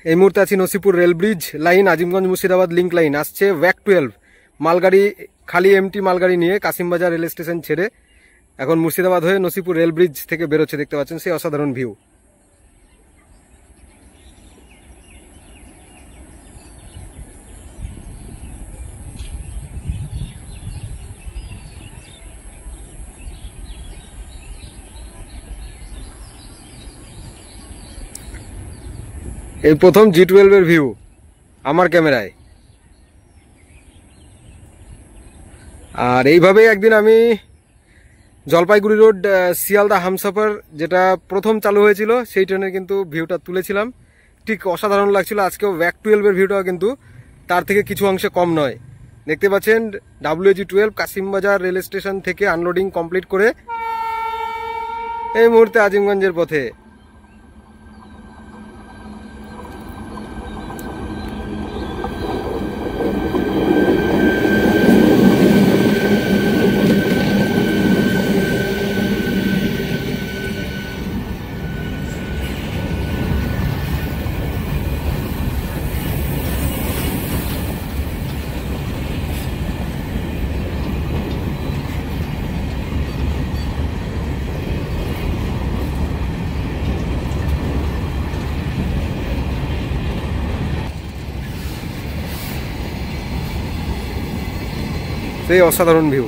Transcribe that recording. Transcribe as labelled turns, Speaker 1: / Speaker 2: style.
Speaker 1: এই মুহূর্তে আছি Nasipur rail bridge line, Azimganj Murshidabad link line. আসছে ওয়াক 12 মালগাড়ি, খালি এমটি মালগাড়ি নিয়ে কাশিমবাজার রেল স্টেশন ছেড়ে এখন মুর্শিদাবাদ হয়ে নসিপুর রেল ব্রিজ থেকে বেরোচ্ছে। দেখতে পাচ্ছেন সেই অসাধারণ ভিউ। এই প্রথম G12 এর ভিউ আমার ক্যামেরায়। আর এইভাবেই একদিন আমি জলপাইগুড়ি রোড শিয়ালদা হামসফর যেটা প্রথম চালু হয়েছিল সেই ট্রেনের কিন্তু ভিউটা তুলেছিলাম। ঠিক অসাধারণ লাগছিল। আজকেও ওয়াক 12 এর ভিউটাও কিন্তু তার থেকে কিছু অংশে কম নয়। দেখতে পাচ্ছেন WG12 কাশিমবাজার রেল স্টেশন থেকে আনলোডিং কমপ্লিট করে এই মুহূর্তে আজিমগঞ্জের পথে। সেই অসাধারণ ভিউ।